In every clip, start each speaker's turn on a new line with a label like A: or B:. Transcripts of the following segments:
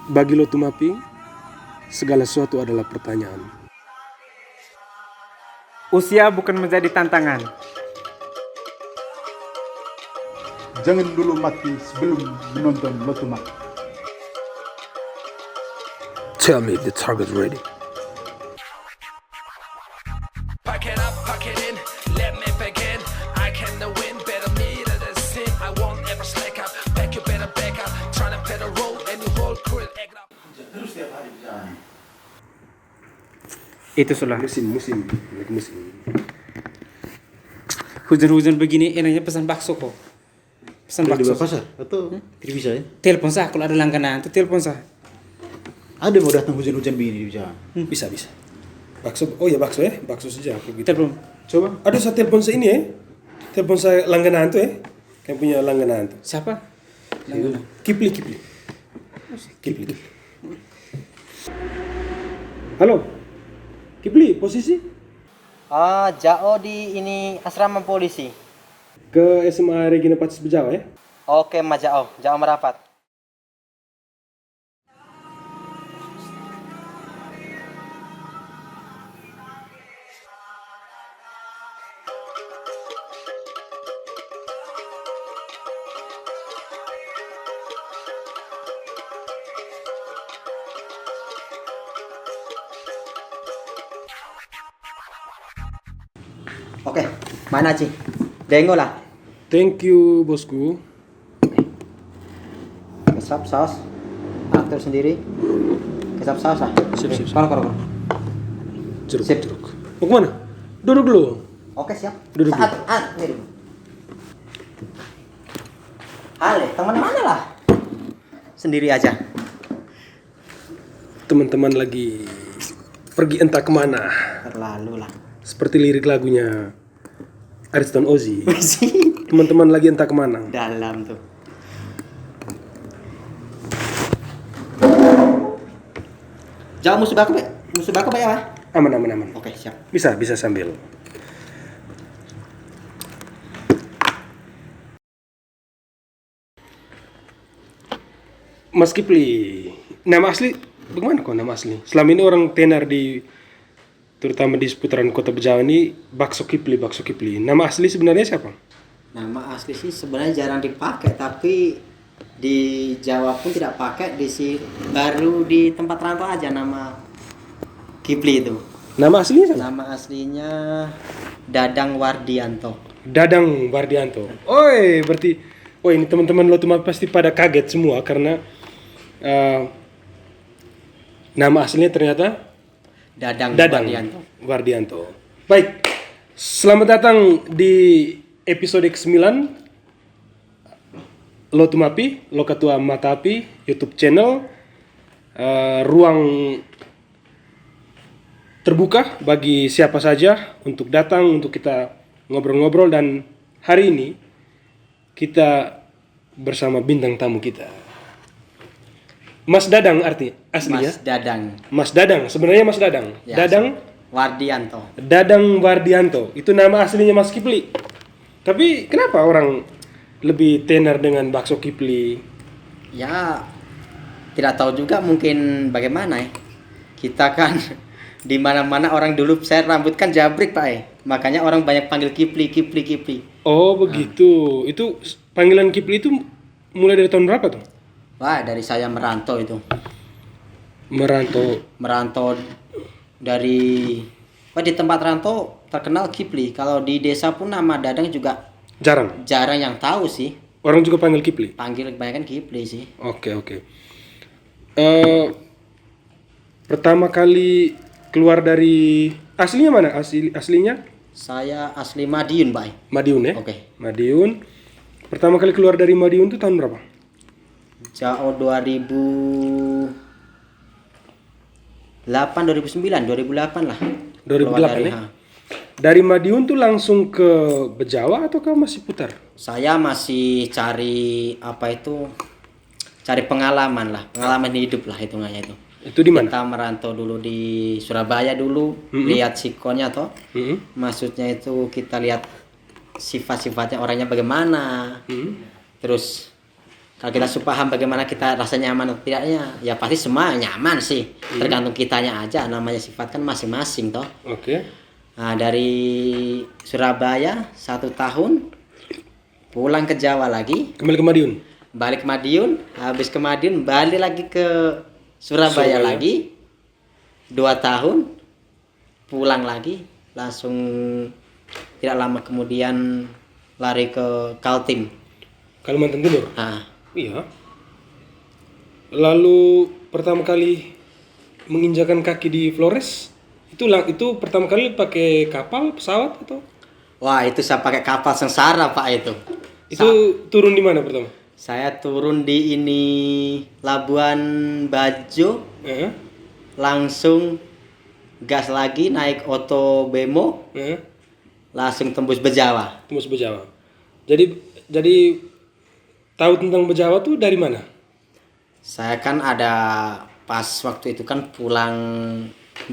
A: Bagi lo Tumapi, segala sesuatu adalah pertanyaan.
B: Usia bukan menjadi tantangan.
C: Jangan dulu mati sebelum menonton Lotumak.
A: Tell me if the target's ready.
D: Pack it up, pack it in, let me begin. I can win, better me than the sin. I won't ever slack up, back you better back up. Tryna play the role and you whole crew egg up.
C: Terus tiap hari jalan.
B: Itu sudah.
A: Musim.
B: Hujan-hujan begini enaknya pesan bakso kok. Pesan
C: Di
B: bakso.
C: pasar atau tidak bisa ya?
B: Telepon saya kalau ada langganan tuh telepon saya.
C: Ada mau datang hujan-hujan begini di jalan.
A: Bisa. Bakso, oh ya bakso ya, bakso saja aku gitu.
B: Telepon.
A: Coba, ada saya telepon saya ini ya. Telepon saya langganan tuh ya. Yang punya langganan tuh.
B: Siapa?
A: Kipli. Halo. Kipli, posisi?
E: Jauh di ini asrama polisi.
A: Ke SMA Regina Pacis Bejawa ya.
E: Oke, Mas Jauh merapat. Oke, mana Ci? Dengo lah.
A: Thank you bosku.
E: Kecap saus. Atur sendiri. Kecap saus lah.
A: Sip.
E: Kalau.
A: Jeruk.
E: Sip.
A: Mau kemana? Duduk dulu.
E: Oke, siap.
A: Duduk
E: Saat ini dulu. Ale, teman mana lah? Sendiri aja.
A: Teman-teman lagi pergi entah kemana.
E: Terlalu lah.
A: Seperti lirik lagunya Ariston Ozzy. Teman-teman lagi entah kemana.
E: Dalam tuh. Jauh musuh baku ya?
A: Aman.
E: Oke, siap.
A: Bisa sambil. Mas Kipli, nama asli bagaimana kok nama asli? Selama ini orang tenar terutama di seputaran kota Bejawa ini Bakso Kipli. Nama asli sebenarnya siapa?
E: Nama asli sih sebenarnya jarang dipakai, tapi di Jawa pun tidak pakai. Baru di tempat rantau aja nama Kipli itu.
A: Nama aslinya siapa?
E: Nama aslinya Dadang Wardianto.
A: Dadang Wardianto. Berarti ini teman-teman lo tuh pasti pada kaget semua karena nama aslinya ternyata
E: Dadang
A: Wardianto. Baik, selamat datang di episode ke-9 Lo Tumapi, Lo Ketua Matapi YouTube channel. Ruang terbuka bagi siapa saja untuk datang, untuk kita ngobrol-ngobrol. Dan hari ini kita bersama bintang tamu kita, Mas Dadang aslinya. Mas Dadang, sebenarnya Mas Dadang.
E: Ya,
A: Dadang
E: Wardianto.
A: Itu nama aslinya Mas Kipli. Tapi kenapa orang lebih tenar dengan Bakso Kipli?
E: Ya, tidak tahu juga mungkin bagaimana ya. Kita kan di mana-mana orang dulu saya rambut kan jabrik Pak Makanya orang banyak panggil Kipli.
A: Oh begitu. Itu panggilan Kipli itu mulai dari tahun berapa tuh?
E: Wah, dari saya merantau itu.
A: Merantau
E: dari di tempat rantau terkenal Kipli. Kalau di desa pun nama Dadang juga
A: jarang
E: yang tahu sih.
A: Orang juga panggil Kipli.
E: Kebanyakan Kipli sih.
A: Oke. Pertama kali keluar dari aslinya mana? Aslinya?
E: Saya asli Madiun, Pak.
A: Madiun ya?
E: Oke.
A: Madiun. Pertama kali keluar dari Madiun itu tahun berapa?
E: Jauh 2008 lah.
A: 2008 ya? Dari Madiun tuh langsung ke Bejawa atau kau masih putar?
E: Saya masih cari pengalaman hidup lah hitungannya itu.
A: Itu di mana?
E: Kita merantau dulu di Surabaya dulu, lihat sikonnya toh. Maksudnya itu kita lihat sifat-sifatnya orangnya bagaimana. Terus Kalau kita sudah paham bagaimana kita rasa nyaman atau tidaknya, ya pasti semua nyaman sih. Tergantung kitanya aja, namanya sifat kan masing-masing toh.
A: Oke.
E: Nah, dari Surabaya 1 tahun, pulang ke Jawa lagi,
A: Kembali ke Madiun.
E: balik ke Madiun, habis ke Madiun balik lagi ke Surabaya lagi, 2 tahun, pulang lagi, langsung tidak lama kemudian lari ke Kaltim.
A: Kalimantan Timur.
E: Nah,
A: Iya. Lalu pertama kali menginjakan kaki di Flores, itu pertama kali pakai kapal, pesawat atau?
E: wah itu saya pakai kapal sengsara Pak itu.
A: Itu turun di mana pertama?
E: Saya turun di ini Labuan Bajo,
A: Heeh.
E: langsung gas lagi naik Oto Bemo,
A: Heeh.
E: langsung tembus Bejawa.
A: Tembus Bejawa. Jadi tahu tentang Bejawa tuh dari mana?
E: Saya kan ada pas waktu itu kan pulang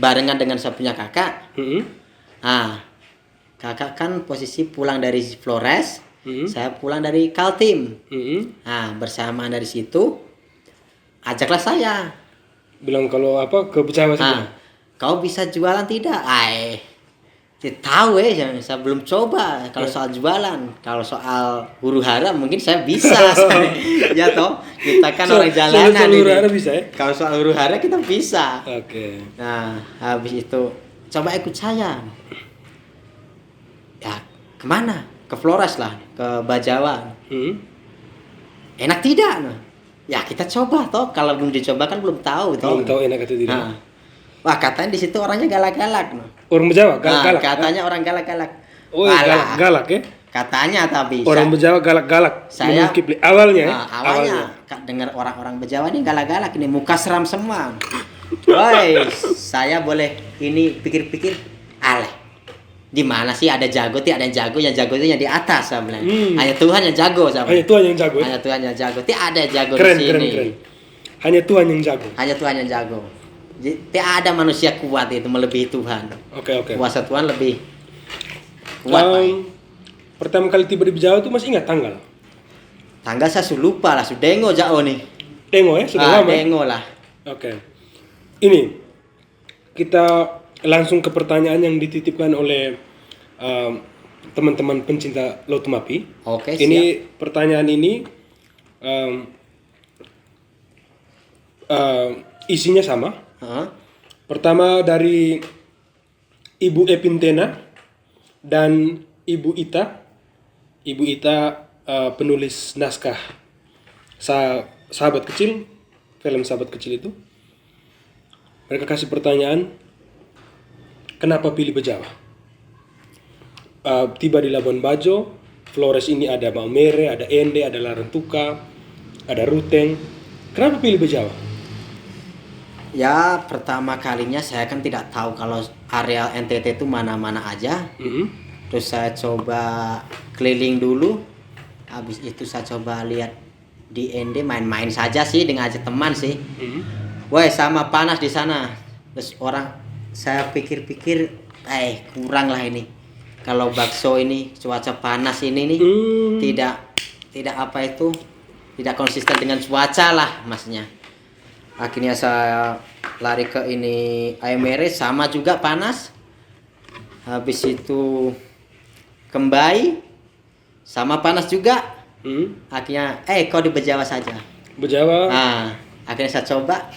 E: barengan dengan saya punya kakak.
A: Heeh.
E: Nah, kakak kan posisi pulang dari Flores,
A: Mm-hmm.
E: saya pulang dari Kaltim.
A: Heeh.
E: Nah, bersamaan dari situ, ajaklah saya.
A: Bilang kalau apa ke Bejawa saja.
E: Nah, kau bisa jualan tidak? Tahu saya belum coba kalau soal jualan. Kalau soal huru hara mungkin saya bisa. Ya toh, kita kan orang jalanan
A: soal
E: ini.
A: huru hara bisa ya?
E: Kalau soal huru hara kita bisa.
A: Oke.
E: Nah, habis itu coba ikut saya. Ya, kemana? Ke Flores lah, ke Bajawa.
A: Heeh.
E: Enak tidak? Nah, ya kita coba toh. Kalau belum dicoba kan belum tahu toh.
A: Belum tahu enak atau tidak.
E: Nah, wah katanya di situ orangnya galak-galak. Nah.
A: Orang Bejawa galak.
E: Katanya orang galak-galak.
A: Oh,
E: Walah,
A: galak ya?
E: katanya tapi
A: Orang Bejawa galak-galak.
E: Saya-
A: Menurut Kipli. Awalnya ya?
E: Nah, awalnya dengar orang-orang Bejawa ini galak-galak, ini muka seram semua. Woi, saya boleh ini pikir-pikir, aleh. Di mana sih ada jago? Tidak ada yang jago itu yang di atas saya bilang. Hanya Tuhan yang jago saya
A: Hanya
E: bilang.
A: Tuhan yang jago ya?
E: Hanya Tuhan yang jago. Tidak ada jago
A: Keren,
E: di
A: keren,
E: sini.
A: keren. Hanya Tuhan yang jago.
E: Hanya Tuhan yang jago. Tidak ada manusia kuat itu melebihi Tuhan.
A: Oke, oke.
E: Kuasa Tuhan lebih kuat. Pak.
A: Pertama kali tiba di Bejawa tuh masih ingat tanggal?
E: Tanggal saya sudah lupa lah, sudah dengo jauh nih.
A: Dengo ya, sudah lama.
E: Dengo lah.
A: Oke. Ini kita langsung ke pertanyaan yang dititipkan oleh teman-teman pencinta Lotumapi.
E: Oke,
A: Ini pertanyaan ini isinya sama.
E: Hah?
A: Pertama dari Ibu Epintena dan Ibu Ita. Ibu Ita penulis naskah Sahabat Kecil, film Sahabat Kecil itu. Mereka kasih pertanyaan, kenapa pilih Bejawa? Tiba di Labuan Bajo, Flores ini ada Maumere, ada Ende, ada Larantuka, ada Ruteng. Kenapa pilih Bejawa?
E: Ya, pertama kalinya saya kan tidak tahu kalau areal NTT itu mana-mana aja.
A: Mhm.
E: Terus saya coba keliling dulu. Habis itu saya coba lihat di ND main-main saja sih dengan aja teman sih.
A: Mhm.
E: Woi, sama panas di sana. Terus saya pikir-pikir, kurang lah ini. Kalau bakso ini cuaca panas ini nih tidak apa itu, tidak konsisten dengan cuaca lah masnya. Akhirnya saya lari ke ini Aemere, sama juga panas. Habis itu Kembai sama panas juga. Akhirnya kau di Bejawa saja.
A: Bejawa.
E: Nah, akhirnya saya coba.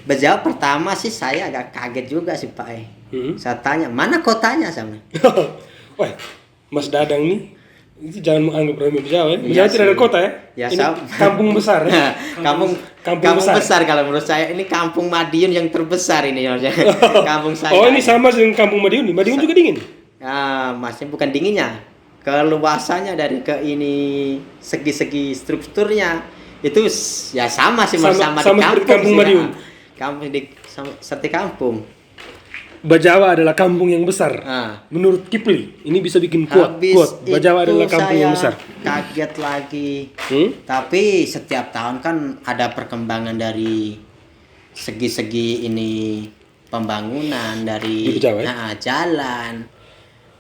E: Bejawa pertama sih saya agak kaget juga sih Pak. Saya tanya, mana kotanya sama?
A: Wah, Mas Dadang nih, itu jangan menganggap remeh Bejawa ya.
E: Iya
A: Bejawa tidak ada
E: sih.
A: kota ya.
E: Ya,
A: Ini
E: Sam.
A: kampung besar ya.
E: kampung besar kalau menurut saya, ini kampung Madiun yang terbesar ini kampung saya.
A: Oh, ini sama dengan kampung Madiun. Madiun juga dingin.
E: Ah, masnya bukan dinginnya, keluasannya dari ke ini segi-segi strukturnya itu ya sama sih
A: Sama
E: di
A: seperti kampung
E: sih,
A: Madiun.
E: Kampung seperti kampung.
A: Bejawa adalah kampung yang besar.
E: Ah.
A: Menurut Kipli, ini bisa bikin kuat.
E: Habis
A: Bejawa
E: itu
A: adalah kampung yang
E: saya
A: besar.
E: kaget lagi.
A: Hmm?
E: Tapi setiap tahun kan ada perkembangan dari segi-segi ini pembangunan dari
A: Di Bejawa, ya?
E: jalan.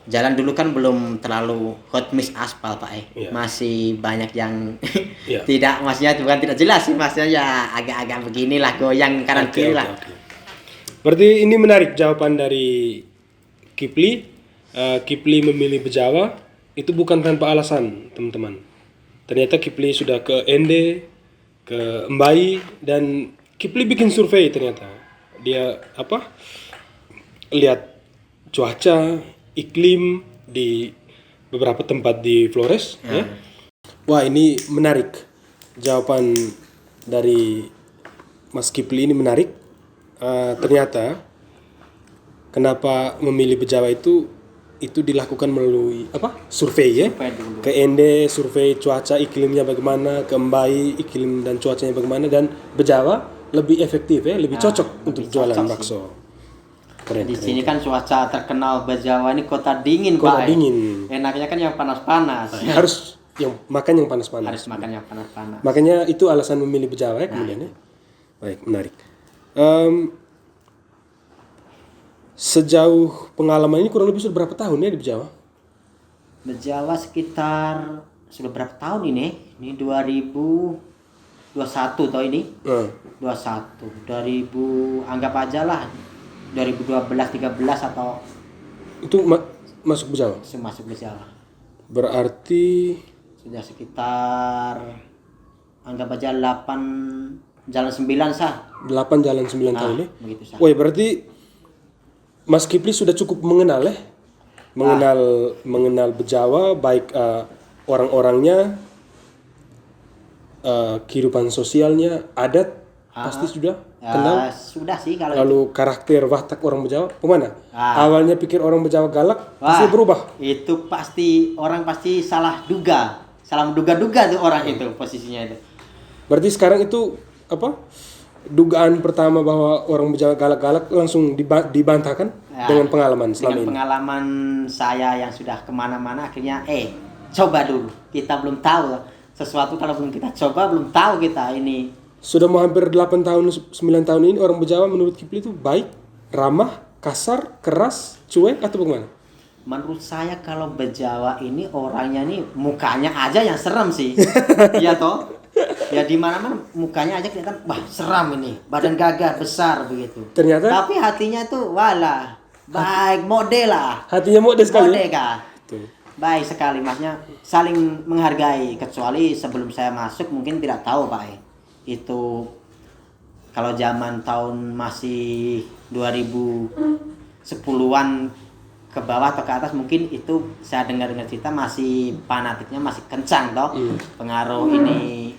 E: jalan dulu kan belum terlalu hot mix aspal Pak.
A: Iya.
E: Masih banyak yang
A: Iya.
E: tidak, maksudnya bukan tidak jelas sih, maksudnya ya agak-agak beginilah goyang kanan kiri lah.
A: Oke. Berarti ini menarik jawaban dari Kipli. Kipli memilih Bejawa itu bukan tanpa alasan, teman-teman. Ternyata Kipli sudah ke Ende, ke Mbai, dan Kipli bikin survei ternyata. Dia lihat cuaca, iklim di beberapa tempat di Flores. Ya. Wah, ini menarik. Jawaban dari Mas Kipli ini menarik. Ternyata kenapa memilih Bejawa itu dilakukan melalui survei ya.
E: Survei dulu.
A: Ke Ende survei cuaca iklimnya bagaimana, ke Mbai iklim dan cuacanya bagaimana, dan Bejawa lebih efektif ya, lebih cocok untuk jualan
E: cocok sih.
A: bakso. Keren.
E: Di sini kan cuaca terkenal Bejawa ini kota dingin
A: Kota
E: Pak.
A: dingin.
E: Enaknya kan yang panas-panas.
A: Harus makan yang panas-panas.
E: Harus makan yang panas-panas.
A: Makanya itu alasan memilih Bejawa ya kemudian ya. Baik, menarik. Sejauh pengalaman ini kurang lebih sudah berapa tahun ya di Bejawa?
E: Bejawa sekitar sudah berapa tahun ini? Ini 2021 toh ini. 21. 2000 anggap aja lah 2012 13 atau
A: Itu masuk Bejawa.
E: masuk Bejawa.
A: Berarti
E: Sudah sekitar anggap aja 8 jalan 9 sah.
A: 8 jalan 9 tahun ya.
E: Begitu sah.
A: Woi, berarti Mas Kipli sudah cukup mengenal ya? Mengenal Bejawa, baik orang-orangnya, kehidupan sosialnya, adat, pasti sudah kenal.
E: Sudah sih kalau
A: Lalu karakter watak orang Bejawa, kemana? Awalnya pikir orang Bejawa galak,
E: Wah,
A: pasti berubah.
E: itu pasti orang pasti salah menduga-duga tuh orang itu posisinya itu.
A: Berarti sekarang itu dugaan pertama bahwa orang Bejawa galak-galak langsung dibantahkan dengan pengalaman selama
E: Dengan
A: ini.
E: pengalaman saya yang sudah kemana-mana, akhirnya coba dulu, kita belum tahu sesuatu kalau belum kita coba, belum tahu kita ini.
A: Sudah mau hampir 8 tahun 9 tahun ini orang Bejawa menurut Kipli itu baik, ramah, kasar, keras, cuek atau bagaimana?
E: Menurut saya kalau Bejawa ini orangnya nih mukanya aja yang serem sih. Iya toh? Ya di mana-mana mukanya aja kelihatan wah seram ini, badan gagah besar begitu.
A: Ternyata
E: Tapi hatinya tuh walah baik, model lah.
A: hatinya modest sekali.
E: Model kah?
A: Betul.
E: Baik sekali, masnya saling menghargai. Kecuali sebelum saya masuk mungkin tidak tahu Pak. Itu kalau zaman tahun masih 2010-an ke bawah atau ke atas, mungkin itu saya dengar-dengar cerita masih fanatiknya masih kencang toh. Pengaruh ini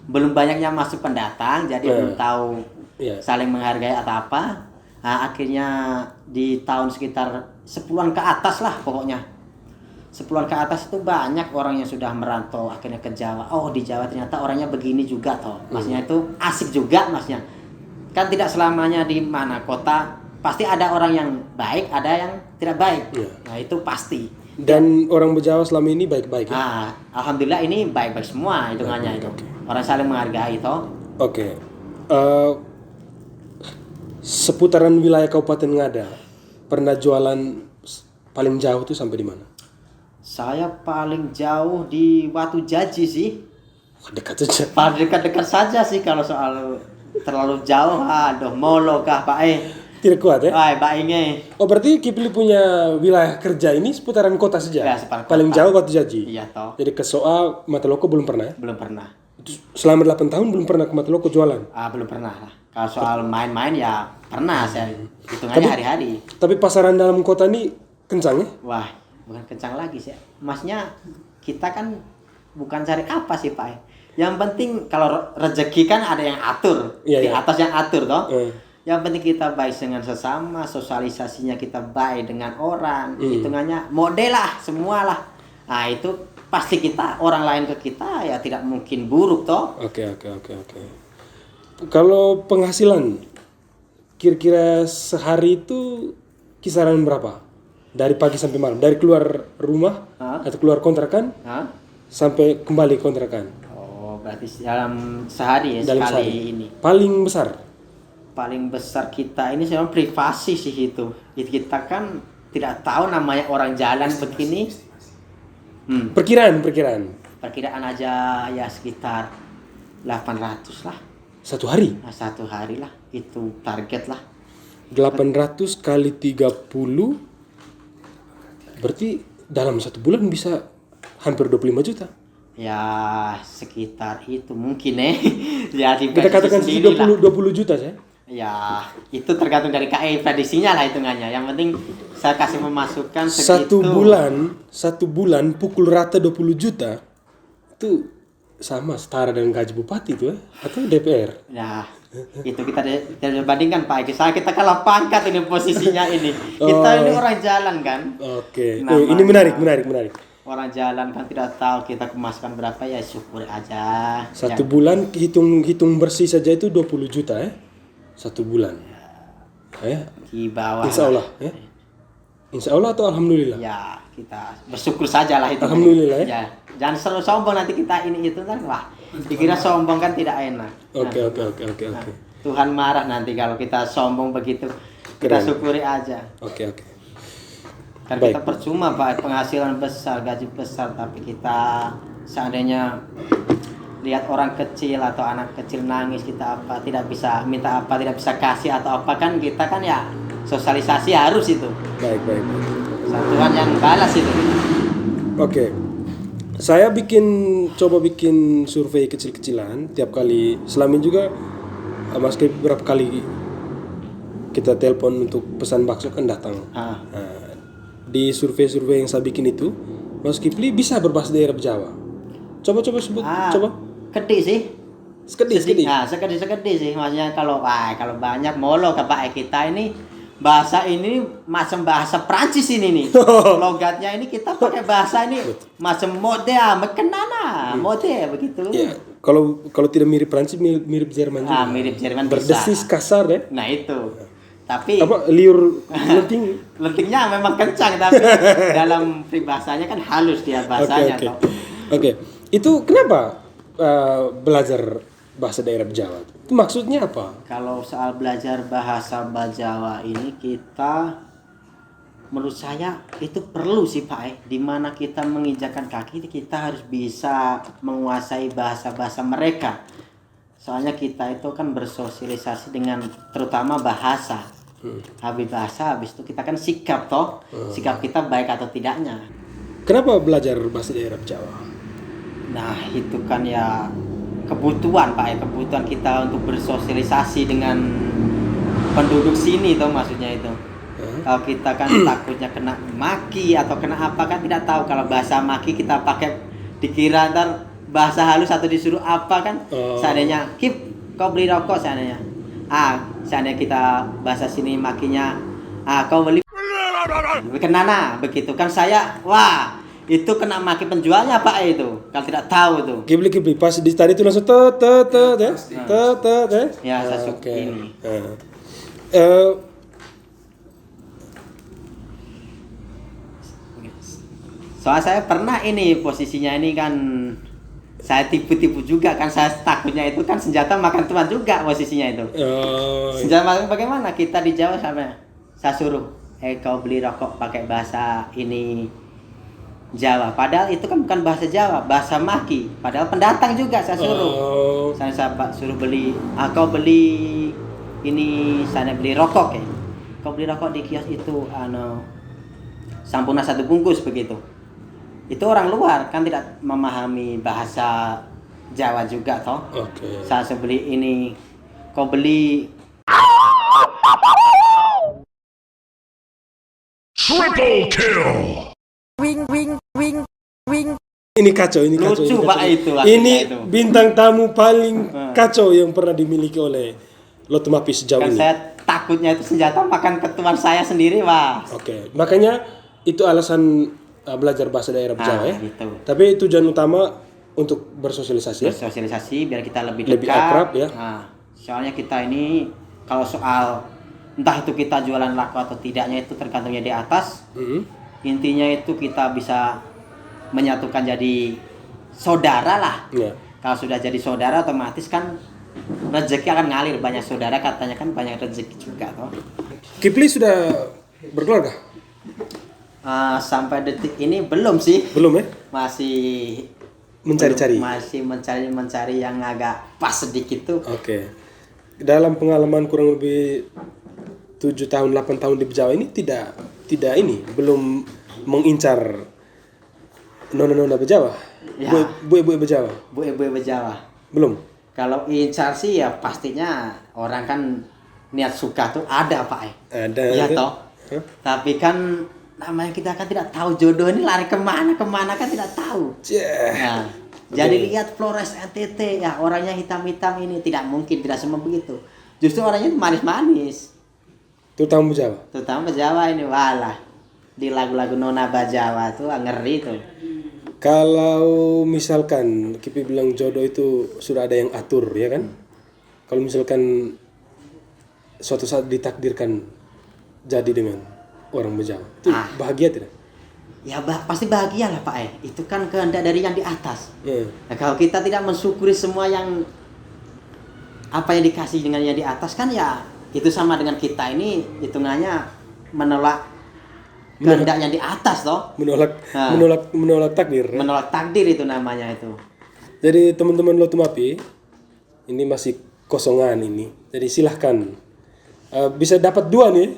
E: belum banyaknya masuk pendatang, jadi belum tahu saling menghargai atau apa. Nah, akhirnya di tahun sekitar 10-an ke atas lah pokoknya. 10-an ke atas itu banyak orang yang sudah merantau akhirnya ke Jawa. Oh, di Jawa ternyata orangnya begini juga toh. Maksudnya itu asik juga maksudnya. Kan tidak selamanya di mana kota pasti ada orang yang baik, ada yang tidak baik. Nah, itu pasti.
A: Dan orang Bejawa selama ini baik-baik ya?
E: Nah, alhamdulillah ini baik-baik semua hitungannya itu. Orang saling menghargai toh.
A: Oke. Seputaran wilayah Kabupaten Ngada, pernah jualan paling jauh tuh sampai di mana?
E: Saya paling jauh di Watu Jaji sih.
A: Dekat saja.
E: Paling dekat-dekat saja sih, kalau soal terlalu jauh, aduh molo kah Pak
A: Tidak kuat ya?
E: Wah, Pak Inge.
A: Oh, berarti Kipli punya wilayah kerja ini seputaran kota saja?
E: Ya, seputaran
A: paling
E: kota.
A: jauh Watu Jaji?
E: Iya toh.
A: Jadi ke Soa, Mataloko belum pernah ya?
E: Belum pernah.
A: Itu selama 8 tahun belum pernah ke Mataloko jualan?
E: Belum pernah lah. Kalau soal main-main ya pernah saya. Hitungannya hari-hari.
A: Tapi pasaran dalam kota ini kencang ya?
E: Wah, bukan kencang lagi sih. Masnya kita kan bukan cari apa sih Pak. Yang penting kalau rezeki kan ada yang atur.
A: Iya,
E: Di
A: iya.
E: atas yang atur toh.
A: Eh.
E: Yang penting kita baik dengan sesama, sosialisasinya kita baik dengan orang. Hitungannya model lah, semua lah. Nah, itu pasti kita, orang lain ke kita ya tidak mungkin buruk toh.
A: Oke. Kalau penghasilan, kira-kira sehari itu kisaran berapa? Dari pagi sampai malam? Dari keluar rumah atau keluar kontrakan
E: Hah?
A: sampai kembali kontrakan?
E: Oh, berarti dalam sehari ya,
A: Dalam
E: sekali
A: sehari.
E: ini.
A: Paling besar?
E: Paling besar kita ini sebenarnya privasi sih itu. Kita kan tidak tahu namanya orang jalan begini.
A: Perkiraan
E: Perkiraan aja ya sekitar 800 lah.
A: satu hari.
E: Nah, 1 hari lah. Itu target lah.
A: 800 kali 30 berarti dalam 1 bulan bisa hampir 25 juta.
E: Ya sekitar itu mungkin ya
A: Kita katakan
E: sendiri lah.
A: 20 juta saya.
E: Ya itu tergantung dari KI prediksinya lah hitungannya. Yang penting saya kasih memasukkan
A: Satu
E: segitu.
A: bulan pukul rata 20 juta itu sama setara dengan gaji bupati itu atau DPR.
E: Ya itu kita bandingkan Pak Egi. Kita kalah pangkat ini posisinya ini. Kita ini orang jalan kan.
A: Oke.
E: Namanya-
A: Ini menarik.
E: Orang jalan kan tidak tahu kita kemasukan berapa ya syukur aja.
A: Satu bulan hitung bersih saja itu 20 juta ya. Satu bulan. Ya.
E: Di bawah.
A: Insya Allah ya. Insya Allah atau alhamdulillah.
E: Ya kita bersyukur saja lah itu.
A: Alhamdulillah, ya.
E: Ya. Jangan selalu sombong nanti kita ini itu kan wah. Dikira sombong kan tidak enak.
A: Oke.
E: Tuhan marah nanti kalau kita sombong begitu. Kita
A: Keren.
E: syukuri aja.
A: Oke.
E: Karena
A: Baik.
E: kita percuma Pak, penghasilan besar, gaji besar, tapi kita seandainya lihat orang kecil atau anak kecil nangis, kita apa tidak bisa minta apa, tidak bisa kasih atau apa kan kita kan ya sosialisasi harus itu.
A: Baik.
E: Tuhan yang balas itu.
A: Oke. Saya coba bikin survei kecil-kecilan tiap kali. Selama ini juga Mas Kip berapa kali kita telepon untuk pesan bakso kan datang.
E: Ah.
A: Nah, di survei-survei yang saya bikin itu, Mas Kipli bisa berbahasa daerah Jawa. Coba sebut, coba.
E: Kedih sih.
A: Sekedih.
E: Nah, sekedih sih. Maksudnya kalau banyak molo ke Pak kita ini bahasa ini macam bahasa Prancis ini nih. Logatnya ini kita pakai bahasa ini macam mode mode begitu.
A: Ya, kalau tidak mirip Prancis mirip Jerman juga.
E: Mirip Jerman
A: Berdesis
E: bisa.
A: kasar ya.
E: Nah itu. Tapi
A: Apa liur lenting.
E: lentingnya memang kencang tapi dalam peribahasanya kan halus dia bahasanya.
A: Oke.
E: toh.
A: Oke. Itu kenapa belajar bahasa daerah Jawa? Itu maksudnya apa?
E: Kalau soal belajar bahasa Jawa ini kita menurut saya itu perlu sih Pak. Di mana kita menginjakan kaki kita harus bisa menguasai bahasa-bahasa mereka. Soalnya kita itu kan bersosialisasi dengan terutama bahasa. Habis bahasa, habis itu kita kan sikap toh. Sikap kita baik atau tidaknya.
A: Kenapa belajar bahasa daerah Jawa?
E: Nah itu kan ya kebutuhan Pak, kebutuhan kita untuk bersosialisasi dengan penduduk sini toh maksudnya itu. Kalau kita kan takutnya kena maki atau kena apa kan tidak tahu. Kalau bahasa maki kita pakai dikira ntar bahasa halus atau disuruh apa kan. Seandainya Kip kau beli rokok seandainya. Seandainya kita bahasa sini makinya kau beli kenana begitu kan saya wah itu kena maki penjualnya Pak itu kalau tidak tahu itu.
A: Kibli pas di tadi itu langsung
E: Ya saya suka
A: Oke.
E: ini. Soalnya saya pernah ini posisinya ini kan saya tipu-tipu juga kan saya takutnya itu kan senjata makan tuan juga posisinya itu. Senjata makan bagaimana kita di Jawa saya suruh kau beli rokok pakai bahasa ini Jawa. Padahal itu kan bukan bahasa Jawa, bahasa maki. Padahal pendatang juga saya suruh. Saya suruh beli kau beli ini saya beli rokok ya. Kau beli rokok di kios itu sampuna 1 bungkus begitu. Itu orang luar kan tidak memahami bahasa Jawa juga toh.
A: Oke.
E: Saya beli ini kau beli
F: Triple kill!
A: Ini kacau.
E: lucu Pak itu.
A: Ini
E: itu.
A: bintang tamu paling kacau yang pernah dimiliki oleh Loto Mapis sejauh
E: Kan
A: ini.
E: saya takutnya itu senjata makan ketuan saya sendiri, Wah.
A: Oke, makanya itu alasan belajar bahasa daerah Jawa ya.
E: Gitu.
A: Tapi tujuan utama untuk bersosialisasi ya.
E: Bersosialisasi biar kita lebih
A: Lebih
E: dekat.
A: akrab, ya.
E: Nah, soalnya kita ini kalau soal entah itu kita jualan laku atau tidaknya itu tergantungnya di atas. Intinya itu kita bisa menyatukan jadi saudara lah.
A: Ya.
E: Kalau sudah jadi saudara otomatis kan rezeki akan ngalir, banyak saudara katanya kan banyak rezeki juga toh.
A: Kipli sudah berkeluarga?
E: Sampai detik ini belum sih,
A: Belum ya?
E: masih
A: Mencari-cari.
E: masih mencari yang agak pas sedikit tuh.
A: Oke. Dalam pengalaman kurang lebih 7 tahun 8 tahun di Bejawa ini tidak ini belum mengincar nona-nona Bejawa.
E: Ya.
A: Bu-ibu Bejawa.
E: Bu ibu Bejawa.
A: Belum.
E: Kalau incar sih ya pastinya orang kan niat suka tuh ada Pak.
A: Ada.
E: Iya
A: ada.
E: toh.
A: Hah?
E: Tapi kan namanya kita kan tidak tahu jodoh ini lari kemana kan tidak tahu.
A: Cih.
E: Nah, jadi lihat Flores NTT ya, orangnya hitam-hitam ini tidak mungkin, tidak semua begitu. Justru orangnya manis-manis.
A: Terutama Bejawa.
E: Terutama Jawa ini walah. Di lagu-lagu Nona Bajawa tuh ngeri tuh.
A: Kalau misalkan Kipi bilang jodoh itu sudah ada yang atur ya kan? Kalau misalkan suatu saat ditakdirkan jadi dengan orang Bejawa, itu bahagia tidak?
E: Ya pasti bahagia lah Pak. Itu kan kehendak dari yang di atas.
A: Ya.
E: Nah, kalau kita tidak mensyukuri semua yang apa yang dikasih dengan yang di atas kan ya itu sama dengan kita ini hitungannya menolak kehendak yang di atas toh.
A: menolak takdir.
E: Menolak takdir itu namanya itu.
A: Jadi teman-teman Lotumapi ini masih kosongan ini. Jadi silahkan bisa dapat 2 nih.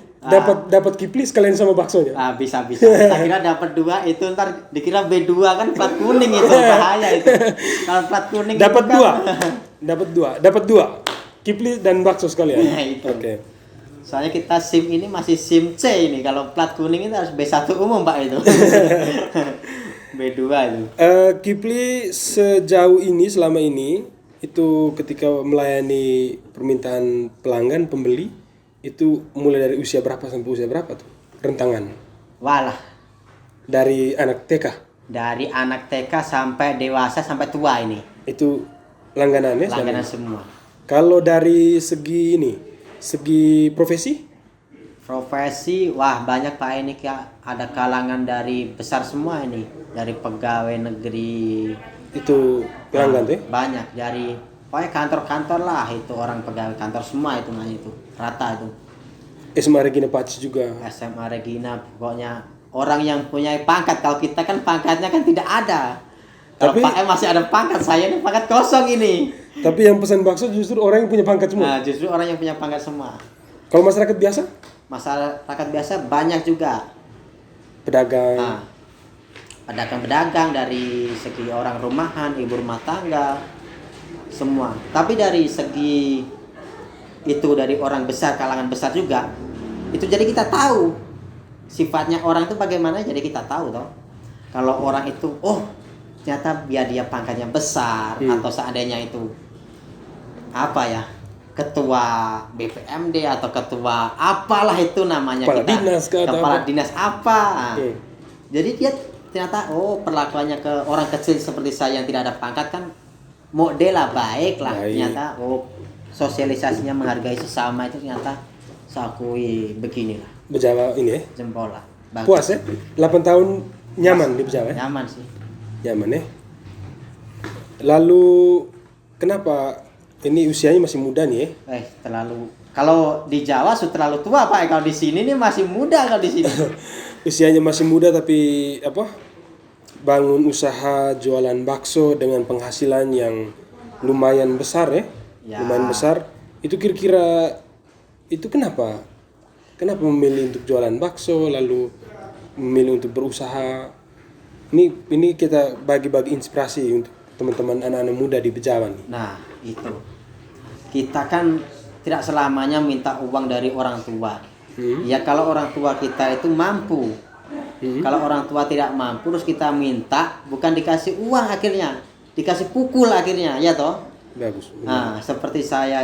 A: Dapat Kipli sekalian sama baksonya.
E: Bisa. Kita kira dapat 2 itu ntar dikira B2 kan plat kuning itu bahaya itu. Kalau plat kuning
A: Dapat
E: itu kan,
A: 2. Dapat 2. Kipli dan bakso sekalian.
E: Nah, itu.
A: Oke.
E: Soalnya kita SIM ini masih SIM C ini. Kalau plat kuning itu harus B1 umum Pak itu. B2 itu.
A: Kipli sejauh ini selama ini itu ketika melayani permintaan pelanggan pembeli itu mulai dari usia berapa sampai usia berapa tuh rentangan?
E: Walah,
A: Dari anak TK
E: dari anak TK sampai dewasa sampai tua ini.
A: itu langganannya.
E: Langganan
A: selama ini.
E: semua.
A: Kalau dari segi profesi
E: Profesi, wah banyak Pak ini ada kalangan dari besar semua ini. Dari pegawai negeri.
A: itu pelanggan tuh ya?
E: Banyak dari pokoknya kantor-kantor lah itu orang pegawai kantor semua itu namanya itu rata itu.
A: SMA Regina Pacis juga.
E: SMA Regina pokoknya orang yang punya pangkat. Kalau kita kan pangkatnya kan tidak ada. Kalau
A: Tapi-
E: Pak M masih ada pangkat, saya ini pangkat kosong ini.
A: Tapi yang pesan bakso justru orang yang punya pangkat semua.
E: Nah, justru orang yang punya pangkat semua.
A: Kalau masyarakat biasa,
E: Masyarakat biasa banyak juga.
A: pedagang.
E: Nah, pedagang-pedagang dari segi orang rumahan, ibu rumah tangga, semua. Tapi dari segi itu dari orang besar, kalangan besar juga, itu jadi kita tahu sifatnya orang itu bagaimana, jadi kita tahu toh. Kalau orang itu, oh ternyata biar dia pangkatnya besar atau seandainya itu apa ya, ketua BPMD atau ketua apalah itu namanya
A: Kepala
E: kita
A: dinas ke atau
E: kepala
A: apa?
E: dinas apa.
A: Hmm.
E: Jadi dia ternyata perlakuannya ke orang kecil seperti saya yang tidak ada pangkat kan model lah baik lah.
A: Baik.
E: Ternyata sosialisasinya menghargai sesama itu ternyata saya akui beginilah,
A: Bejawa ini ya.
E: jempol lah. Bagus.
A: Puas ya? 8 tahun nyaman di Bejawa ya?
E: Nyaman sih.
A: Nyaman ya. Lalu kenapa ini usianya masih muda nih ya?
E: Terlalu kalau di Jawa sudah terlalu tua Pak. Kalau di sini nih masih muda kalau di sini.
A: Usianya masih muda tapi bangun usaha jualan bakso dengan penghasilan yang lumayan besar ya?
E: Ya.
A: Lumayan besar. Itu kira-kira itu kenapa? Kenapa memilih untuk jualan bakso lalu memilih untuk berusaha? Ini kita bagi-bagi inspirasi untuk teman-teman anak-anak muda di Bejawa nih.
E: Nah, itu. Kita kan tidak selamanya minta uang dari orang tua. Ya kalau orang tua kita itu mampu. Kalau orang tua tidak mampu terus kita minta, bukan dikasih uang akhirnya, dikasih pukul akhirnya, ya toh?
A: Bagus.
E: Nah, seperti saya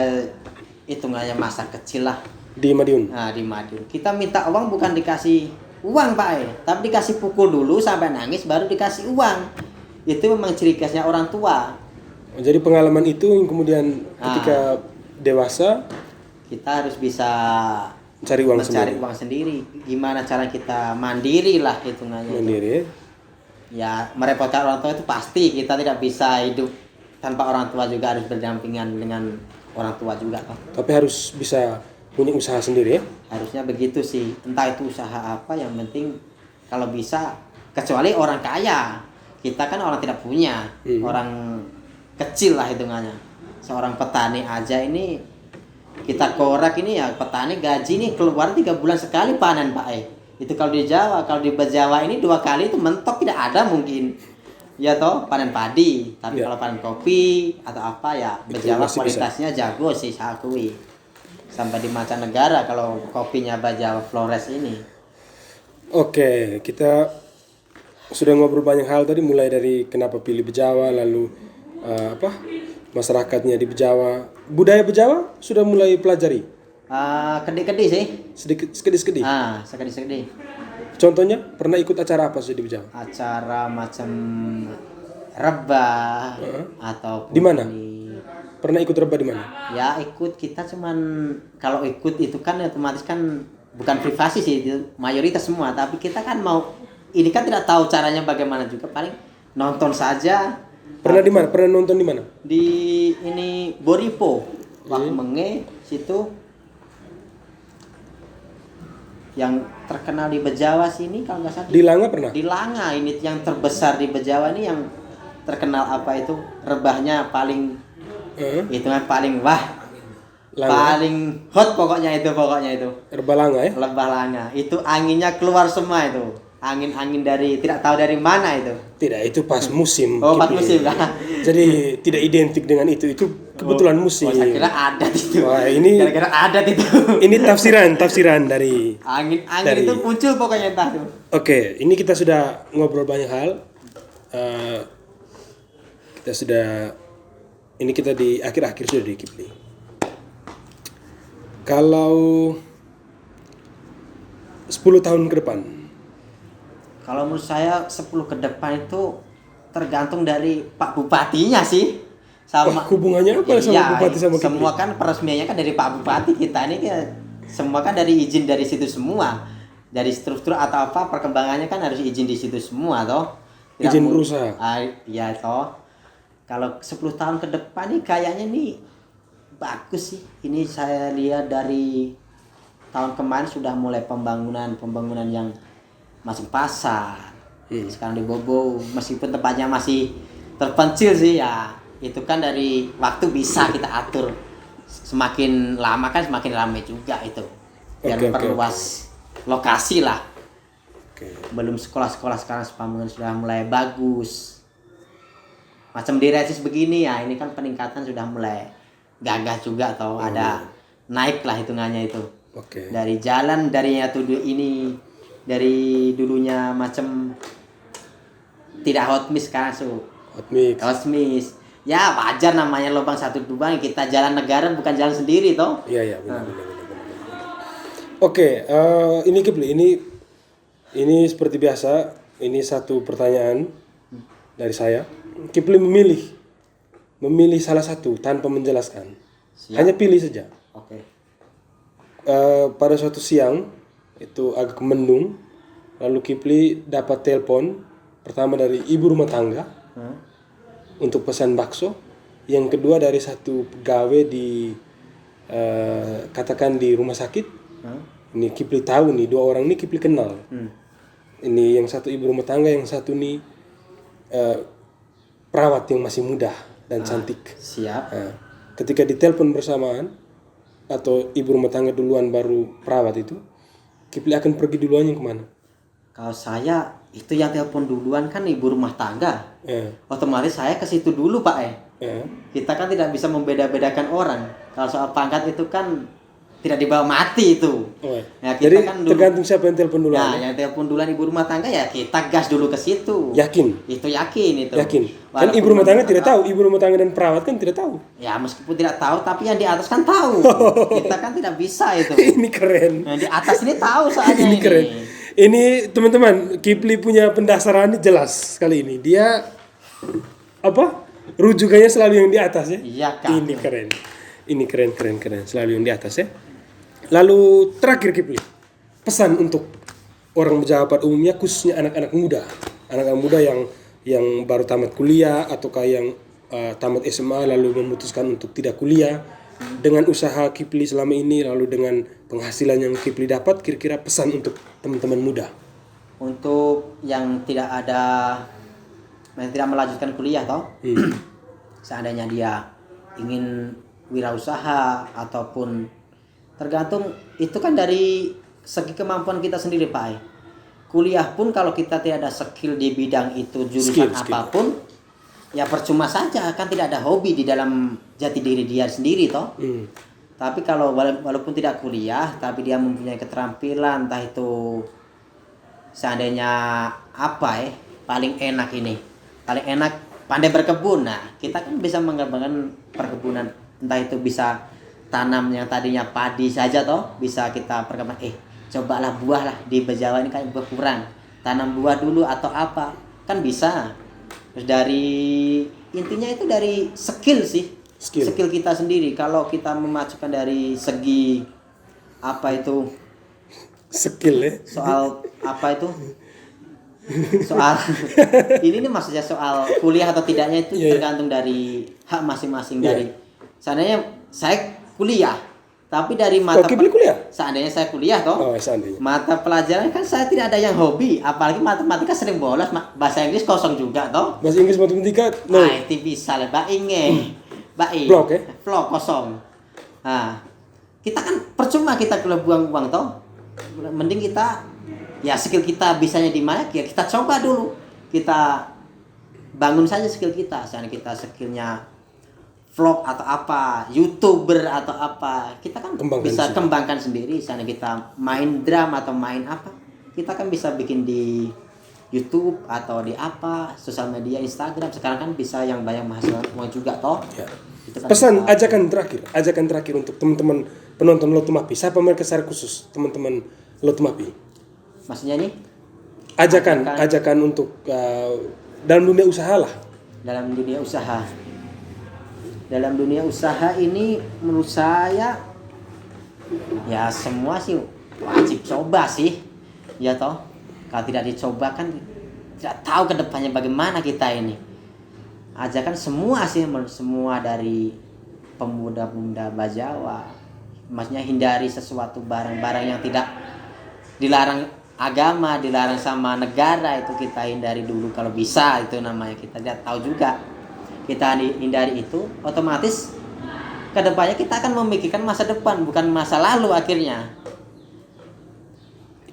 E: hitungannya masa kecil lah.
A: Di Madiun.
E: Nah, di Madiun. Kita minta uang bukan dikasih uang, Pak. Tapi dikasih pukul dulu sampai nangis baru dikasih uang. Itu memang ciri khasnya orang tua.
A: Jadi pengalaman itu yang kemudian ketika dewasa
E: Kita harus bisa
A: cari uang
E: mencari
A: sendiri.
E: uang sendiri. Gimana cara kita mandiri lah hitungannya.
A: Mandiri ya.
E: Ya, merepotkan orang tua itu pasti. Kita tidak bisa hidup tanpa orang tua, juga harus berdampingan dengan orang tua juga.
A: Tapi harus bisa punya usaha sendiri ya.
E: Harusnya begitu sih. Entah itu usaha apa, yang penting kalau bisa, kecuali orang kaya. Kita kan orang tidak punya, orang kecil lah hitungannya. Seorang petani aja ini, kita korek ini ya, petani gaji ini keluar 3 bulan sekali panen Pak. Itu kalau di Jawa, kalau di Jawa ini 2 kali itu mentok tidak ada mungkin. Ya toh, panen padi. Tapi kalau panen kopi atau apa ya, Bajawa kualitasnya jago sih saya akui. Sampai di mancanegara kalau kopinya Bajawa Flores ini.
A: Oke, kita sudah ngobrol banyak hal tadi, mulai dari kenapa pilih Bejawa, lalu masyarakatnya di Bejawa, budaya Bejawa sudah mulai pelajari.
E: Kedi-kedi sih.
A: Sekedi-sekedi.
E: Sekedi-sekedi.
A: Contohnya pernah ikut acara apa sih di Bejawa?
E: Acara macam rebah atau
A: di mana? Pernah ikut rebah di mana?
E: Ya ikut, kita cuman kalau ikut itu kan otomatis kan bukan privasi sih, itu mayoritas semua, tapi kita kan mau ini kan tidak tahu caranya bagaimana juga, paling nonton saja.
A: Pernah di mana? Pernah nonton di mana?
E: Di ini Boripo, Wakmenge situ. Yang terkenal di Bejawa sini kalau nggak salah.
A: Di Langa pernah?
E: Di Langa, ini yang terbesar di Bejawa ini, yang terkenal apa itu, rebahnya paling itu kan paling
A: Langa.
E: paling hot pokoknya itu
A: Rebah Langa ya?
E: Lebah Langa itu anginnya keluar semua itu, angin dari tidak tahu dari mana itu.
A: Tidak, itu pas musim.
E: Pas musim lah.
A: Jadi tidak identik dengan itu kebetulan musim.
E: Saya kira adat itu.
A: Wah, ini
E: kira-kira adat itu.
A: Ini tafsiran dari
E: angin
A: dari,
E: itu muncul pokoknya entah tuh.
A: Oke, ini kita sudah ngobrol banyak hal. Ini kita di akhir-akhir sudah di Kipli. Kalau 10 tahun ke depan.
E: Kalau menurut saya 10 ke depan itu tergantung dari Pak Bupatinya sih. Sama
A: hubungannya apa sama Bupati sama Kipli?
E: Semua kan peresmiannya kan dari Pak Bupati, kita ini kan semua kan dari izin dari situ semua. Dari struktur atau apa perkembangannya kan harus izin di situ semua toh.
A: Izin berusaha.
E: Iya toh. Kalau 10 tahun ke depan nih kayaknya nih bagus sih. Ini saya lihat dari tahun kemarin sudah mulai pembangunan yang masuk pasar. Sekarang di Bobo, meskipun tempatnya masih terpencil sih ya, itu kan dari waktu bisa kita atur. Semakin lama kan semakin ramai juga itu. Biar memperluas lokasi lah. Belum sekolah-sekolah sekarang Pambangan sudah mulai bagus. Macam di Resis begini ya, ini kan peningkatan sudah mulai gagah juga atau ada naik lah hitungannya itu. Dari jalan dari dulunya macam tidak hot mix sekarang hot mix. Ya wajar namanya lubang satu lubang, kita jalan negara bukan jalan sendiri toh.
A: Iya benar. Oke, ini Kipli, ini seperti biasa, ini satu pertanyaan dari saya. Kipli memilih salah satu tanpa menjelaskan. Hanya pilih saja. Pada suatu siang itu agak mendung, lalu Kipli dapat telepon pertama dari ibu rumah tangga untuk pesan bakso, yang kedua dari satu pegawai di katakan di rumah sakit. Ini Kipli tahu nih, 2 orang ini Kipli kenal. Ini yang satu ibu rumah tangga, yang satu nih perawat yang masih muda dan cantik.
E: Siap.
A: Ketika ditelepon bersamaan atau ibu rumah tangga duluan baru perawat itu, Kipli akan pergi duluan yang kemana?
E: Kalau saya itu yang telepon duluan kan ibu rumah tangga. Otomatis saya ke situ dulu Pak. Kita kan tidak bisa membeda-bedakan orang. Kalau soal pangkat itu kan tidak dibawa mati itu. Nah, kita
A: jadi
E: kan dulu,
A: tergantung siapa yang telepon duluan.
E: Nah, yang telepon duluan ibu rumah tangga ya kita gas dulu ke situ.
A: Yakin?
E: Itu yakin itu.
A: Yakin. Kan ibu rumah tangga tidak tahu, ibu rumah tangga dan perawat kan tidak tahu.
E: Ya meskipun tidak tahu, tapi yang di atas kan tahu. Kita kan tidak bisa itu.
A: Ini keren.
E: Yang di atas ini tahu soalnya
A: ini keren. Ini teman-teman, Kipli punya pendasaran jelas kali ini. Dia rujukannya selalu yang di atas ya.
E: Iya kan.
A: Ini keren. Ini keren. Selalu yang di atas ya. Lalu terakhir Kipli, pesan untuk orang Bejawa pada umumnya, khususnya anak-anak muda yang baru tamat kuliah ataukah yang tamat SMA lalu memutuskan untuk tidak kuliah, dengan usaha Kipli selama ini, lalu dengan penghasilan yang Kipli dapat, kira-kira pesan untuk teman-teman muda?
E: Untuk yang tidak melanjutkan kuliah toh, seandainya dia ingin wirausaha ataupun tergantung itu kan dari segi kemampuan kita sendiri Pak. Kuliah pun kalau kita tidak ada skill di bidang itu, jurusan apapun, ya percuma saja, kan tidak ada hobi di dalam jati diri dia sendiri toh. Tapi kalau walaupun tidak kuliah tapi dia mempunyai keterampilan, entah itu seandainya paling enak pandai berkebun. Nah, kita kan bisa mengembangkan perkebunan, entah itu bisa tanam yang tadinya padi saja toh, bisa kita perkembangkan. Cobalah buah lah, di Bejawa ini kan buah kurang, tanam buah dulu atau apa, kan bisa. Terus intinya itu dari skill sih, skill kita sendiri. Kalau kita memajukan dari segi
A: skill ya,
E: soal ini maksudnya soal kuliah atau tidaknya itu tergantung dari hak masing-masing. Dari seandainya saya kuliah tapi dari mata seandainya saya kuliah toh, mata pelajaran kan saya tidak ada yang hobi, apalagi matematika sering bolos, bahasa Inggris kosong juga toh.
A: Bahasa Inggris matematika
E: itu bisa lah blok kosong. Nah, kita kan percuma kita kalau buang-buang toh. Mending kita ya skill kita bisanya di mana, ya kita coba dulu, kita bangun saja skill kita. Seandainya kita skillnya vlog atau apa, YouTuber atau apa, kita kan bisa kembangkan sendiri. Seandainya kita main drum atau main apa, kita kan bisa bikin di YouTube atau di apa, sosial media, Instagram. Sekarang kan bisa yang banyak menghasilkan uang juga toh. Itu kan
A: pesan ajakan terakhir untuk teman-teman penonton Lotumapi, siapa mereka secara khusus, teman-teman Lotumapi?
E: Maksudnya nih?
A: Ajakan untuk dalam dunia usaha lah.
E: Dalam dunia usaha ini menurut saya ya semua sih wajib coba sih, ya toh. Kalau tidak dicoba kan tidak tahu kedepannya bagaimana kita ini. Ajakan semua dari pemuda-pemuda Bajawa, maksudnya hindari sesuatu barang-barang yang tidak dilarang agama, dilarang sama negara, itu kita hindari dulu kalau bisa. Itu namanya kita tidak tahu juga. Kita hindari itu, otomatis kedepannya kita akan memikirkan masa depan, bukan masa lalu akhirnya.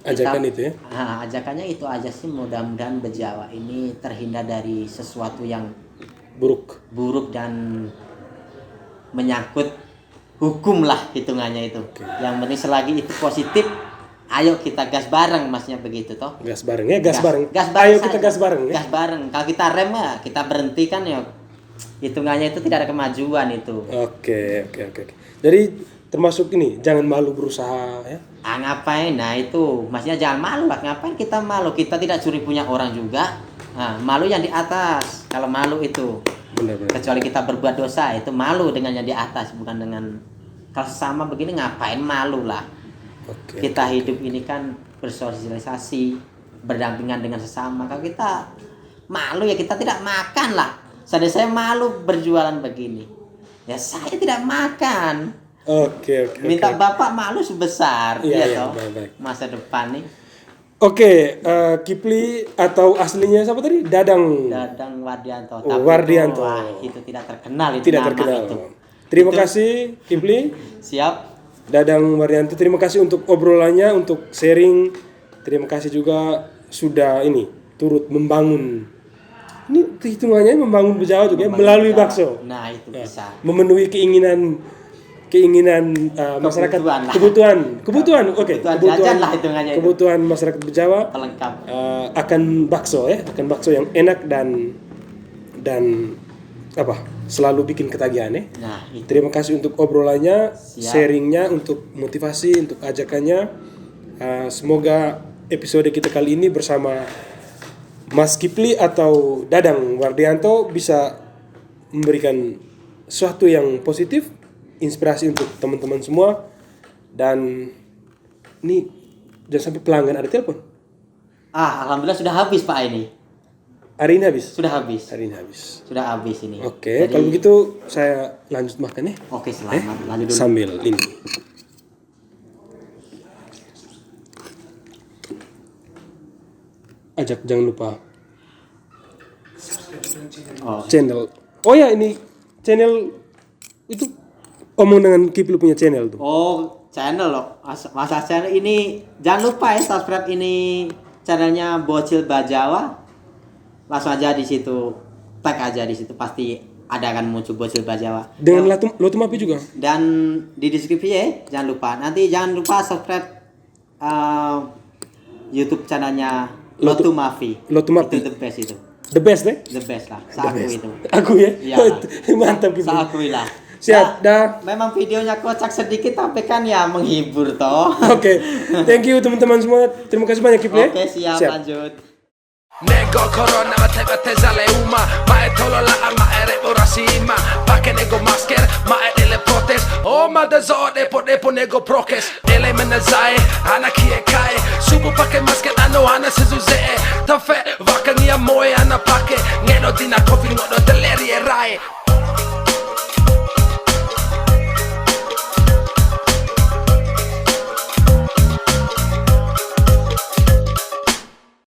A: Itu ya?
E: Ajakannya itu aja sih, mudah-mudahan Bejawa ini terhindar dari sesuatu yang buruk dan menyangkut hukum lah hitungannya itu. Yang penting selagi itu positif, ayo kita gas bareng, masnya begitu toh.
A: Gas bareng. Ayo
E: saja.
A: kita gas bareng ya.
E: Gas bareng. Kalau kita rem ya, kita berhenti kan ya, hitungannya itu tidak ada kemajuan itu.
A: Oke. Jadi termasuk ini, jangan malu berusaha ya.
E: Ngapain? Nah itu, maksudnya jangan malu lah. Ngapain kita malu? Kita tidak curi punya orang juga. Nah, malu yang di atas. Kalau malu itu,
A: benar.
E: Kecuali kita berbuat dosa, itu malu dengan yang di atas, bukan dengan. Kalau sama begini ngapain malu lah. Kita hidup ini kan bersosialisasi, berdampingan dengan sesama. Kalau kita malu ya kita tidak makan lah. Saya malu berjualan begini, ya saya tidak makan. Minta bapak malu sebesar,
A: baik.
E: Masa depan nih.
A: Kipli atau aslinya siapa tadi? Dadang
E: Wardianto.
A: Wardianto.
E: Itu tidak terkenal itu.
A: Tidak terkenal. Itu. Terima kasih Kipli.
E: Siap.
A: Dadang Wardianto, terima kasih untuk obrolannya, untuk sharing. Terima kasih juga sudah turut membangun. Ini hitungannya membangun Bejawa juga melalui bakso.
E: Nah, itu bisa.
A: Memenuhi keinginan masyarakat, kebutuhan masyarakat Bejawa akan bakso yang enak dan selalu bikin ketagihan ya.
E: Nah, itu.
A: Terima kasih untuk obrolannya, sharingnya, untuk motivasi, untuk ajakannya. Semoga episode kita kali ini bersama Mas Kipli atau Dadang Wardianto bisa memberikan sesuatu yang positif, inspirasi untuk teman-teman semua. Dan ini jangan sampai pelanggan ada telepon.
E: Alhamdulillah sudah habis Pak ini.
A: Hari ini habis?
E: Sudah habis.
A: Hari ini habis.
E: Sudah habis ini.
A: Oke,
E: Jadi-
A: kalau begitu saya lanjut makan ya.
E: Oke, selamat. Lanjut dulu.
A: Sambil ini. Ajak jangan lupa
E: Oh.
A: channel. Oh ya, ini channel itu omong dengan Kiplu punya channel tuh.
E: Oh, channel loh. Masa channel ini jangan lupa ya subscribe ini channelnya Bocil Bajawa. Langsung aja di situ tag aja di situ pasti ada akan muncul Bocil Bajawa.
A: Dengan Lotum Api juga.
E: Dan di deskripsi ya, jangan lupa. Nanti jangan lupa subscribe YouTube channelnya Lotum Api.
A: Lotum Api.
E: Itu the best itu.
A: The best deh.
E: The best lah. Saku itu.
A: Aku ya.
E: Iya.
A: Mantap Kiplu.
E: Saakui lah.
A: Siap, dah.
E: Memang videonya kocak sedikit tapi kan ya menghibur toh.
A: Oke. Thank you teman-teman semua. Terima kasih banyak Kiplu ya.
E: Oke, siap. Lanjut.
D: Nego corona mateva tesale uma ma e tolola ma e rebo rasima pake nego masker ma e ele protest o ma de zode po nego prokes ele menazai ana kie kai subu pake masker ano ana sezuze tafe vakangia moe ana pake ngeno dina kofi ngodo deleri e rai